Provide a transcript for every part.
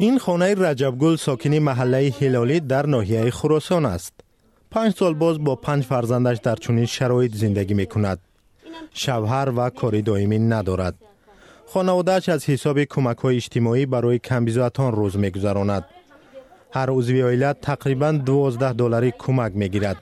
این خانه رجبگل ساکنی محله هلالی در ناحیه خراسان است. 5 سال باز با 5 فرزندش در چنین شرایط زندگی می کند. شوهر و کاری دائمی ندارد. خانواده‌اش از حساب کمک‌های اجتماعی برای کمبیزویتان روز می‌گذراند. هر عضو عائله تقریباً $12 کمک می‌گیرد.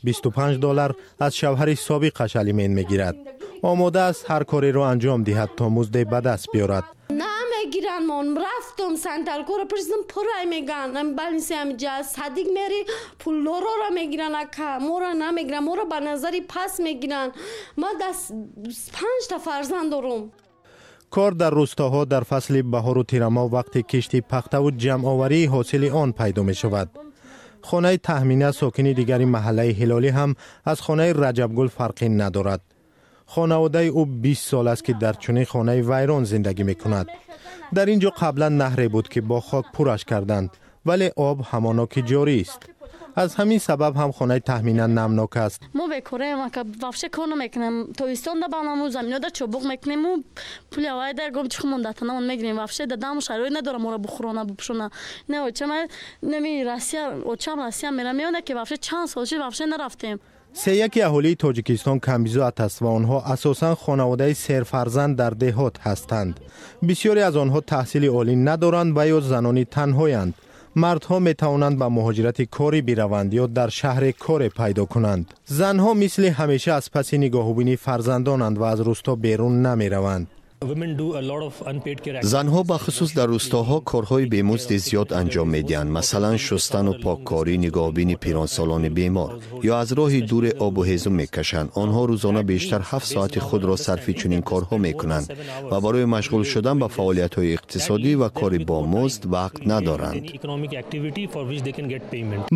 $25 از شوهر سابقش الیمن می‌گیرد. آماده است هر کاری را انجام دهد تا مزد به دست بیارد. نمیگیرن، من رفتم سنترکو پرسیدم پرای میگن بالینسی همینجا صدیق میری پول لورو را میگیرن اکا مورا نمیگیرن، مورا به نظری پس میگیرن. ما دست 5 تا فرزند دارم. کار در روستاها در فصل بهار و تیرما وقتی کشتی پخته و جمع آوری حاصل آن پیدا می شود. خانه تهمینه ساکنی دیگری محله هلالی هم از خانه رجبگل فرقی ندارد. خانواده او 20 سال است که در چنین خانه ویران زندگی می کند. در اینجا قبلا نهری بود که با خاک پرش کردند ولی آب همانا که جاری است. از همین سبب هم خانه تهمینه نمناک است. ما بکوریم که وافشه کنم میکنیم تویستون دا بانمو زمینو دا چوبوق میکنیم و پولی هوای در گم چخمون داتنمون میگیریم وافشه دادم شروع نداره ما را بخورونه بپشونه. نه اوچم نمی راسیا اوچم راسیا میرم میونه که وافشه چند سالش وافشه نرفتیم. سه اهالی تاجیکستان کمبیزوات است و آنها اساساً خانواده سرفرزند در دهات هستند. بسیاری از آنها تحصیل عالی ندارند و یا زنانی تنهایند. مردها می توانند به مهاجرت کاری بروند یا در شهر کار پیدا کنند. زنها مثل همیشه از پس نگاهبینی فرزندانند و از روستا بیرون نمی روند. زنها به خصوص در روستاها کارهای بیمزد زیاد انجام میدهند، مثلا شستن و پاککاری، نگاهبینی پیرانسالان بیمار یا از راه دور آب و هیزم میکشند. آنها روزانه بیشتر 7 ساعت خود را صرف چنین کارها میکنند و برای مشغول شدن به فعالیت‌های اقتصادی و کار با مزد وقت ندارند.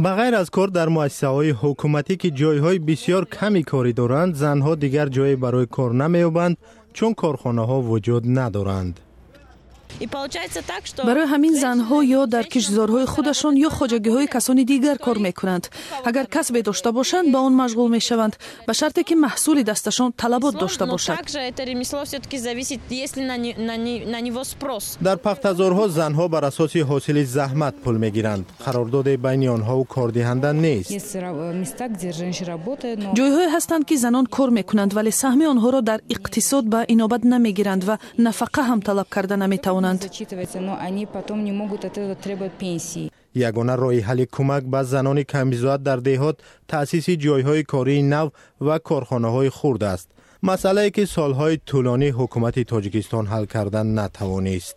بغیر از کار در مؤسسه‌های حکومتی که جایهای بسیار کمی کاری دارند، زنها دیگر جایی برای کار نمی‌یابند چون کارخانه ها وجود ندارند. برای همین زنها یا در کشتزارهای خودشان یا خواجگی های کسانی دیگر کار میکنند. اگر کسبی داشته باشند به آن مشغول میشوند به شرطی که محصول دستشان طلبات داشته باشد. در پختزارها زنها بر اساس حاصل زحمت پول میگیرند. قرارداد بین آنها و کاردهنده نیست. جایهای هستند که زنان کار میکنند ولی سهم آنها را در اقتصاد به اینابت نمیگیرند و نفقه هم طلب کرده نمیتوانند. یگانه راه حل کمک به زنان کمبیزوات در دهات تأسیس جایهای کاری نو و کارخانه‌های خرد است. مسئله ای که سالهای طولانی حکومت تاجیکستان حل کردن نتوانست.